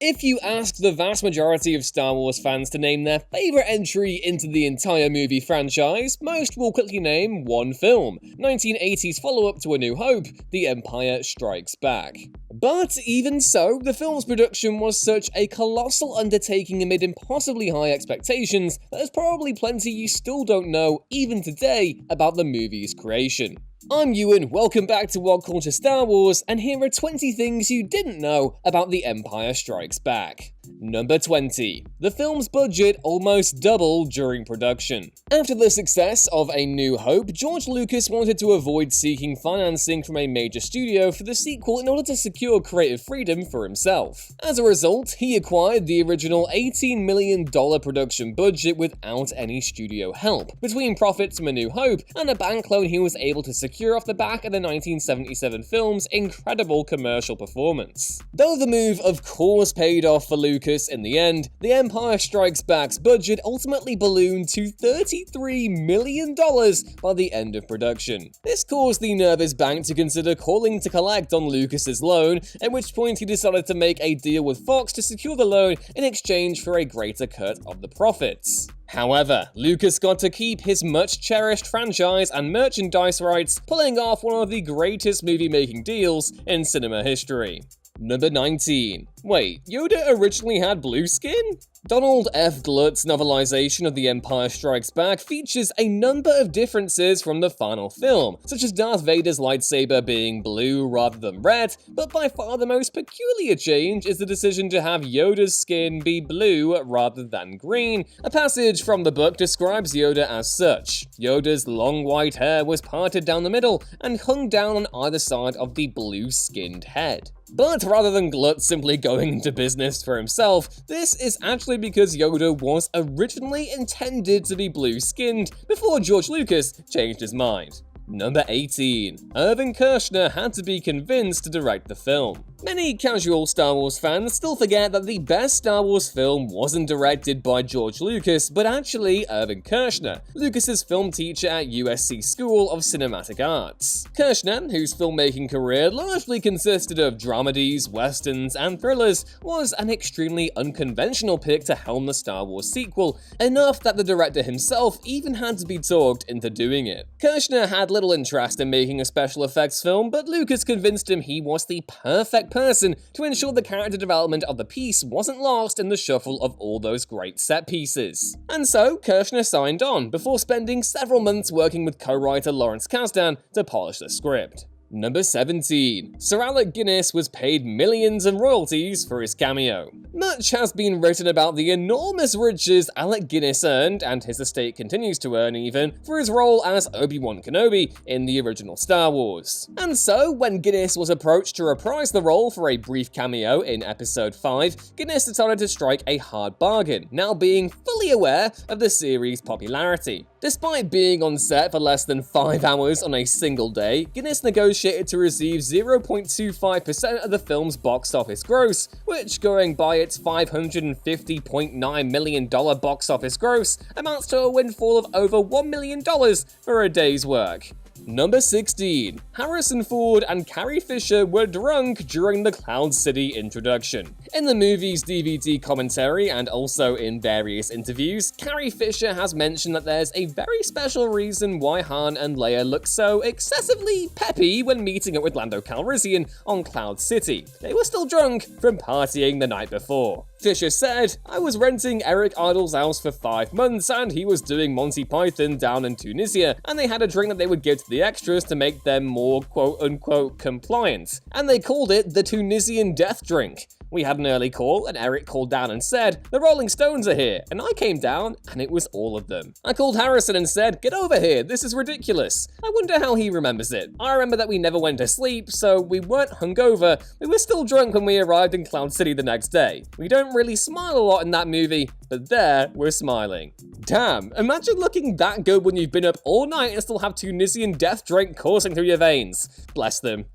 If you ask the vast majority of Star Wars fans to name their favourite entry into the entire movie franchise, most will quickly name one film, 1980's follow-up to A New Hope, The Empire Strikes Back. But even so, the film's production was such a colossal undertaking amid impossibly high expectations that there's probably plenty you still don't know, even today, about the movie's creation. I'm Ewan, welcome back to What Culture Star Wars, and here are 20 things you didn't know about The Empire Strikes Back. Number 20. The film's budget almost doubled during production. After the success of A New Hope, George Lucas wanted to avoid seeking financing from a major studio for the sequel in order to secure creative freedom for himself. As a result, he acquired the original $18 million production budget without any studio help, between profits from A New Hope and a bank loan he was able to secure off the back of the 1977 film's incredible commercial performance. Though the move of course paid off for Lucas in the end, The Empire Strikes Back's budget ultimately ballooned to $33 million by the end of production. This caused the nervous bank to consider calling to collect on Lucas's loan, at which point he decided to make a deal with Fox to secure the loan in exchange for a greater cut of the profits. However, Lucas got to keep his much-cherished franchise and merchandise rights, pulling off one of the greatest movie-making deals in cinema history. Number 19. Wait, Yoda originally had blue skin? Donald F. Glutt's novelization of The Empire Strikes Back features a number of differences from the final film, such as Darth Vader's lightsaber being blue rather than red, but by far the most peculiar change is the decision to have Yoda's skin be blue rather than green. A passage from the book describes Yoda as such. Yoda's long white hair was parted down the middle and hung down on either side of the blue-skinned head. But rather than Glutt simply going into business for himself, this is actually because Yoda was originally intended to be blue-skinned before George Lucas changed his mind. Number 18. Irvin Kershner had to be convinced to direct the film. Many casual Star Wars fans still forget that the best Star Wars film wasn't directed by George Lucas, but actually Irvin Kershner, Lucas's film teacher at USC School of Cinematic Arts. Kershner, whose filmmaking career largely consisted of dramedies, westerns, and thrillers, was an extremely unconventional pick to helm the Star Wars sequel, enough that the director himself even had to be talked into doing it. Kershner had little interest in making a special effects film, but Lucas convinced him he was the perfect person to ensure the character development of the piece wasn't lost in the shuffle of all those great set pieces. And so, Kershner signed on, before spending several months working with co-writer Lawrence Kasdan to polish the script. Number 17. Sir Alec Guinness was paid millions in royalties for his cameo. Much has been written about the enormous riches Alec Guinness earned, and his estate continues to earn even, for his role as Obi-Wan Kenobi in the original Star Wars. And so, when Guinness was approached to reprise the role for a brief cameo in Episode 5, Guinness decided to strike a hard bargain, now being fully aware of the series' popularity. Despite being on set for less than 5 hours on a single day, Guinness negotiated to receive 0.25% of the film's box office gross, which, going by its $550.9 million box office gross, amounts to a windfall of over $1 million for a day's work. Number 16. Harrison Ford and Carrie Fisher were drunk during the Cloud City introduction. In the movie's DVD commentary and also in various interviews, Carrie Fisher has mentioned that there's a very special reason why Han and Leia look so excessively peppy when meeting up with Lando Calrissian on Cloud City. They were still drunk from partying the night before. Fisher said, "I was renting Eric Idle's house for 5 months and he was doing Monty Python down in Tunisia, and they had a drink that they would give to the extras to make them more quote-unquote compliant, and they called it the Tunisian death drink. We had an early call, and Eric called down and said, 'The Rolling Stones are here,' and I came down, and it was all of them. I called Harrison and said, 'Get over here, this is ridiculous.' I wonder how he remembers it. I remember that we never went to sleep, so we weren't hungover, we were still drunk when we arrived in Cloud City the next day. We don't really smile a lot in that movie, but there we're smiling." Damn, imagine looking that good when you've been up all night and still have Tunisian death drink coursing through your veins. Bless them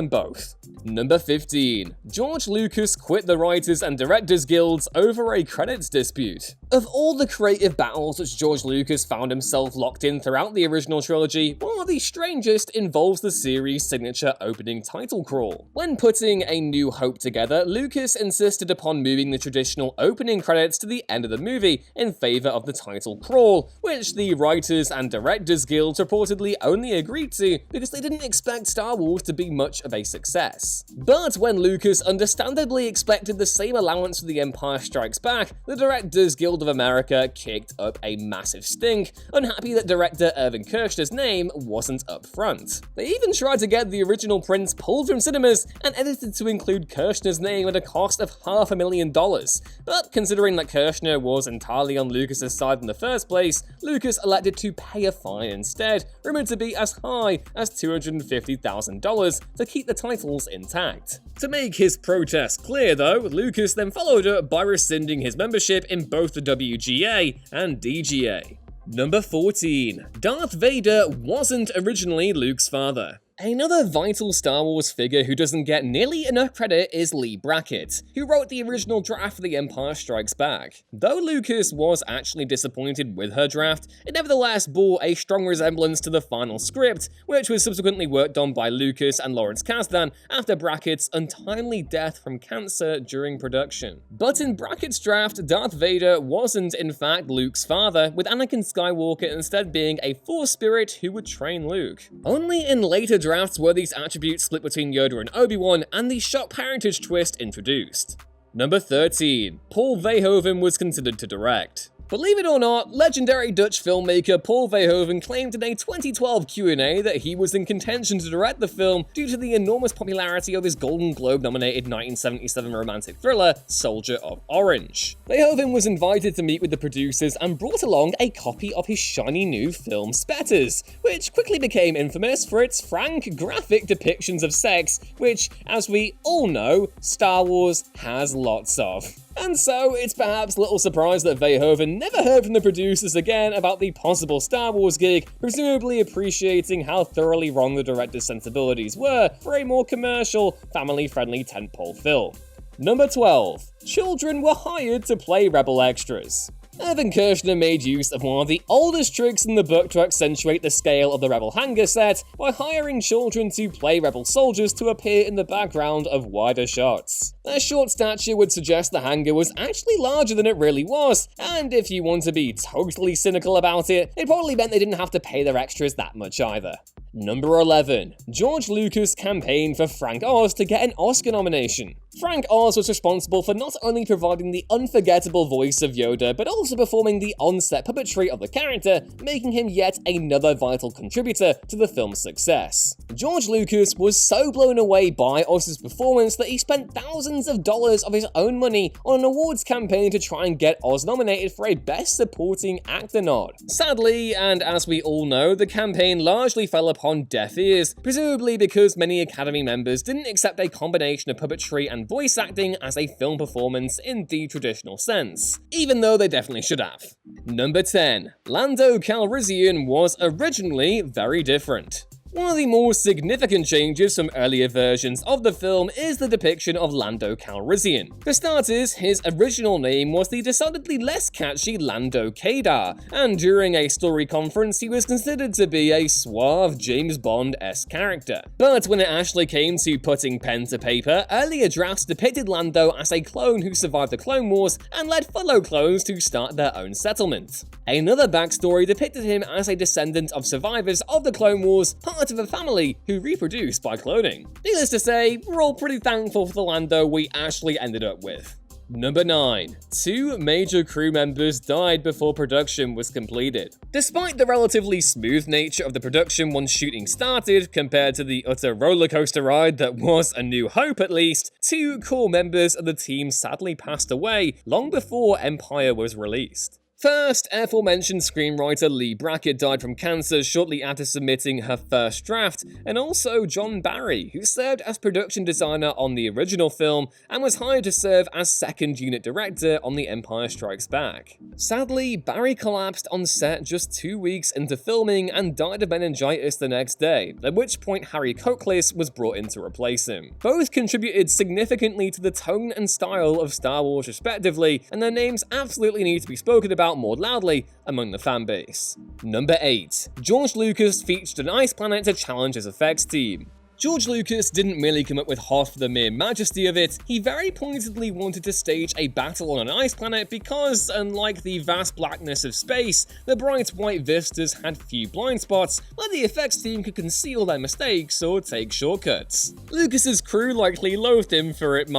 both. Number 15. George Lucas quit the Writers and Directors Guilds over a credits dispute. Of all the creative battles which George Lucas found himself locked in throughout the original trilogy, one of the strangest involves the series' signature opening title crawl. When putting A New Hope together, Lucas insisted upon moving the traditional opening credits to the end of the movie in favor of the title crawl, which the Writers and Directors Guild reportedly only agreed to because they didn't expect Star Wars to be much of a success. But when Lucas understandably expected the same allowance for The Empire Strikes Back, the Directors Guild of America kicked up a massive stink, unhappy that director Irvin Kershner's name wasn't up front. They even tried to get the original prints pulled from cinemas and edited to include Kershner's name at a cost of $500,000. But considering that Kershner was entirely on Lucas's side in the first place, Lucas elected to pay a fine instead, rumored to be as high as $250,000 to keep the titles intact. To make his protest clear though, Lucas then followed up by rescinding his membership in both the WGA and DGA. Number 14. Darth Vader wasn't originally Luke's father. Another vital Star Wars figure who doesn't get nearly enough credit is Lee Brackett, who wrote the original draft for The Empire Strikes Back. Though Lucas was actually disappointed with her draft, it nevertheless bore a strong resemblance to the final script, which was subsequently worked on by Lucas and Lawrence Kasdan after Brackett's untimely death from cancer during production. But in Brackett's draft, Darth Vader wasn't in fact Luke's father, with Anakin Skywalker instead being a Force spirit who would train Luke. Only in later drafts were these attributes split between Yoda and Obi-Wan, and the shock parentage twist introduced. Number 13. Paul Verhoeven was considered to direct. Believe it or not, legendary Dutch filmmaker Paul Verhoeven claimed in a 2012 Q&A that he was in contention to direct the film due to the enormous popularity of his Golden Globe-nominated 1977 romantic thriller, Soldier of Orange. Verhoeven was invited to meet with the producers and brought along a copy of his shiny new film Spetters, which quickly became infamous for its frank, graphic depictions of sex, which, as we all know, Star Wars has lots of. And so, it's perhaps little surprise that Verhoeven never heard from the producers again about the possible Star Wars gig, presumably appreciating how thoroughly wrong the director's sensibilities were for a more commercial, family-friendly tentpole film. Number 12. Children were hired to play rebel extras. Irvin Kershner made use of one of the oldest tricks in the book to accentuate the scale of the Rebel hangar set by hiring children to play Rebel soldiers to appear in the background of wider shots. Their short stature would suggest the hangar was actually larger than it really was, and if you want to be totally cynical about it, it probably meant they didn't have to pay their extras that much either. Number 11. George Lucas campaigned for Frank Oz to get an Oscar nomination. Frank Oz was responsible for not only providing the unforgettable voice of Yoda, but also performing the on-set puppetry of the character, making him yet another vital contributor to the film's success. George Lucas was so blown away by Oz's performance that he spent thousands of dollars of his own money on an awards campaign to try and get Oz nominated for a Best Supporting Actor nod. Sadly, and as we all know, the campaign largely fell upon deaf ears, presumably because many Academy members didn't accept a combination of puppetry and voice acting as a film performance in the traditional sense, even though they definitely should have. Number 10. Lando Calrissian was originally very different. One of the more significant changes from earlier versions of the film is the depiction of Lando Calrissian. For starters, his original name was the decidedly less catchy Lando Kadar, and during a story conference he was considered to be a suave James Bond-esque character. But when it actually came to putting pen to paper, earlier drafts depicted Lando as a clone who survived the Clone Wars and led fellow clones to start their own settlement. Another backstory depicted him as a descendant of survivors of the Clone Wars, part of a family who reproduced by cloning. Needless to say, we're all pretty thankful for the Lando we actually ended up with. Number 9. 2 major crew members died before production was completed. Despite the relatively smooth nature of the production once shooting started, compared to the utter rollercoaster ride that was A New Hope at least, 2 core members of the team sadly passed away long before Empire was released. First, aforementioned screenwriter Lee Brackett died from cancer shortly after submitting her first draft, and also John Barry, who served as production designer on the original film and was hired to serve as second unit director on The Empire Strikes Back. Sadly, Barry collapsed on set just 2 weeks into filming and died of meningitis the next day, at which point Harry Cochlis was brought in to replace him. Both contributed significantly to the tone and style of Star Wars respectively, and their names absolutely need to be spoken about more loudly among the fanbase. Number 8. George Lucas featured an ice planet to challenge his effects team. George Lucas didn't merely come up with Hoth for the mere majesty of it, he very pointedly wanted to stage a battle on an ice planet because, unlike the vast blackness of space, the bright white vistas had few blind spots where the effects team could conceal their mistakes or take shortcuts. Lucas's crew likely loathed him for it,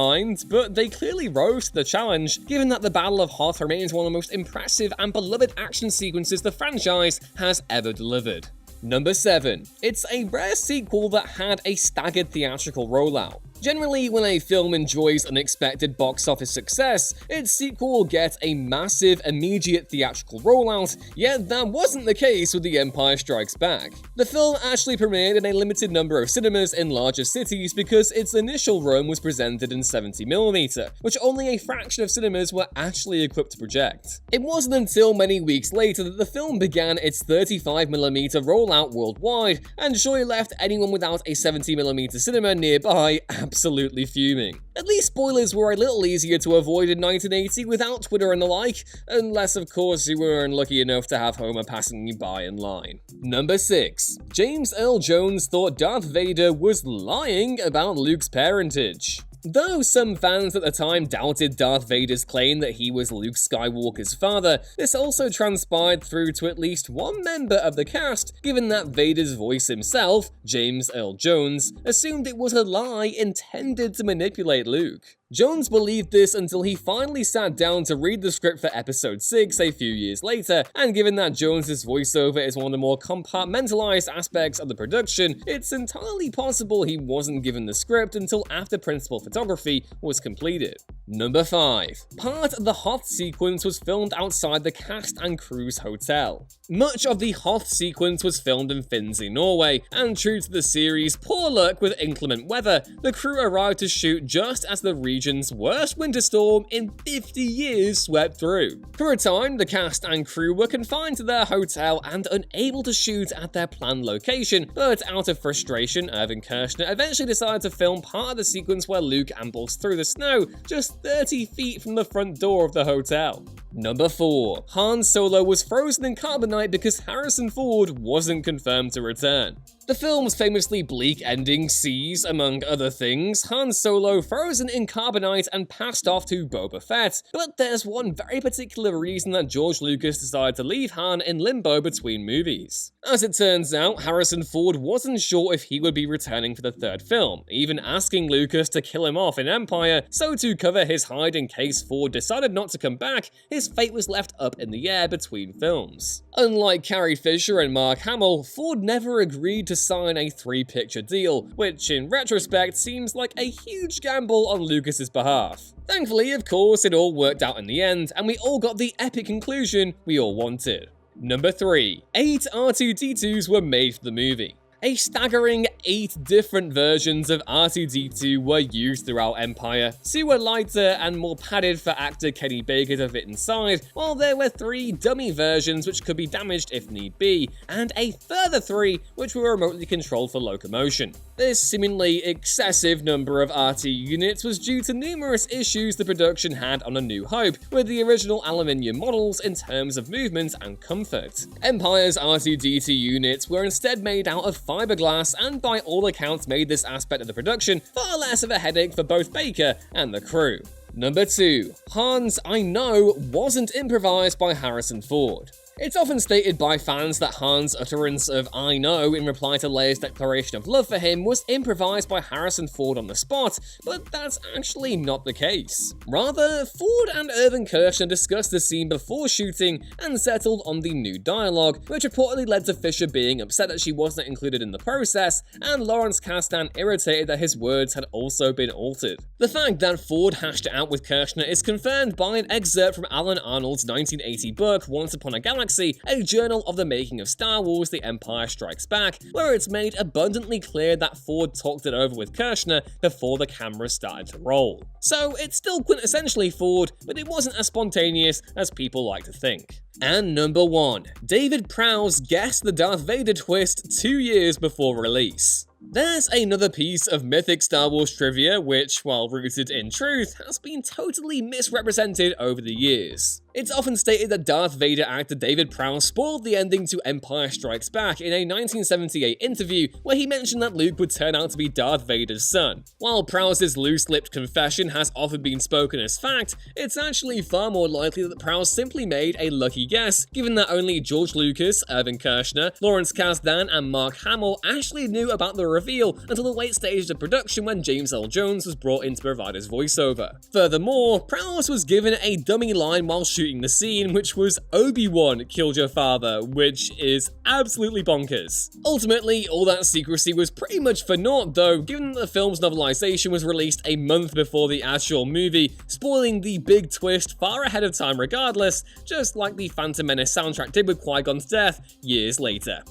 but they clearly rose to the challenge, given that the Battle of Hoth remains one of the most impressive and beloved action sequences the franchise has ever delivered. Number 7. It's a rare sequel that had a staggered theatrical rollout. Generally, when a film enjoys unexpected box office success, its sequel will get a massive, immediate theatrical rollout, yet that wasn't the case with The Empire Strikes Back. The film actually premiered in a limited number of cinemas in larger cities because its initial run was presented in 70mm, which only a fraction of cinemas were actually equipped to project. It wasn't until many weeks later that the film began its 35mm rollout worldwide, and surely left anyone without a 70mm cinema nearby absolutely fuming. At least spoilers were a little easier to avoid in 1980 without Twitter and the like, unless of course you were unlucky enough to have Homer passing you by in line. Number 6. James Earl Jones thought Darth Vader was lying about Luke's parentage. Though some fans at the time doubted Darth Vader's claim that he was Luke Skywalker's father, this also transpired through to at least one member of the cast, given that Vader's voice himself, James Earl Jones, assumed it was a lie intended to manipulate Luke. Jones believed this until he finally sat down to read the script for Episode 6 a few years later, and given that Jones's voiceover is one of the more compartmentalized aspects of the production, it's entirely possible he wasn't given the script until after principal photography was completed. Number 5. Part of the Hoth sequence was filmed outside the cast and crew's hotel. Much of the Hoth sequence was filmed in Finnsey, Norway, and true to the series' poor luck with inclement weather, the crew arrived to shoot just as the region's worst winter storm in 50 years swept through. For a time, the cast and crew were confined to their hotel and unable to shoot at their planned location, but out of frustration, Irvin Kershner eventually decided to film part of the sequence where Luke ambles through the snow just 30 feet from the front door of the hotel. Number 4. Han Solo was frozen in carbonite because Harrison Ford wasn't confirmed to return. The film's famously bleak ending sees, among other things, Han Solo frozen in carbonite and passed off to Boba Fett, but there's one very particular reason that George Lucas decided to leave Han in limbo between movies. As it turns out, Harrison Ford wasn't sure if he would be returning for the third film, even asking Lucas to kill him off in Empire, so to cover his hide in case Ford decided not to come back, his fate was left up in the air between films. Unlike Carrie Fisher and Mark Hamill, Ford never agreed to sign a 3-picture deal, which in retrospect seems like a huge gamble on Lucas's behalf. Thankfully, of course, it all worked out in the end, and we all got the epic conclusion we all wanted. Number 3. 8 R2-D2s were made for the movie. A staggering 8 different versions of R2-D2 were used throughout Empire. 2 were lighter and more padded for actor Kenny Baker to fit inside, while there were 3 dummy versions which could be damaged if need be, and a further 3 which were remotely controlled for locomotion. This seemingly excessive number of RT units was due to numerous issues the production had on A New Hope with the original aluminium models in terms of movement and comfort. Empire's R2-D2 units were instead made out of fiberglass, and by all accounts made this aspect of the production far less of a headache for both Baker and the crew. Number 2. Han's I Know wasn't improvised by Harrison Ford. It's often stated by fans that Han's utterance of "I know" in reply to Leia's declaration of love for him was improvised by Harrison Ford on the spot, but that's actually not the case. Rather, Ford and Irvin Kershner discussed the scene before shooting and settled on the new dialogue, which reportedly led to Fisher being upset that she wasn't included in the process, and Lawrence Kasdan irritated that his words had also been altered. The fact that Ford hashed it out with Kershner is confirmed by an excerpt from Alan Arnold's 1980 book Once Upon a Galaxy, a journal of the making of Star Wars: The Empire Strikes Back, where it's made abundantly clear that Ford talked it over with Kershner before the camera started to roll. So it's still quintessentially Ford, but it wasn't as spontaneous as people like to think. And number 1. David Prowse guessed the Darth Vader twist 2 years before release. There's another piece of mythic Star Wars trivia which, while rooted in truth, has been totally misrepresented over the years. It's often stated that Darth Vader actor David Prowse spoiled the ending to Empire Strikes Back in a 1978 interview where he mentioned that Luke would turn out to be Darth Vader's son. While Prowse's loose-lipped confession has often been spoken as fact, it's actually far more likely that Prowse simply made a lucky guess, given that only George Lucas, Irvin Kershner, Lawrence Kasdan, and Mark Hamill actually knew about the reveal until the late stages of production when James L. Jones was brought in to provide his voiceover. Furthermore, Prowse was given a dummy line while shooting the scene, which was "Obi-Wan killed your father," which is absolutely bonkers. Ultimately, all that secrecy was pretty much for naught though, given that the film's novelization was released a month before the actual movie, spoiling the big twist far ahead of time regardless, just like the Phantom Menace soundtrack did with Qui-Gon's death years later.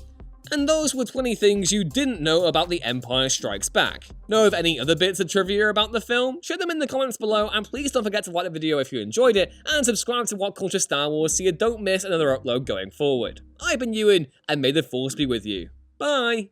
And those were 20 things you didn't know about The Empire Strikes Back. Know of any other bits of trivia about the film? Share them in the comments below, and please don't forget to like the video if you enjoyed it, and subscribe to What Culture Star Wars so you don't miss another upload going forward. I've been Ewan, and may the Force be with you. Bye!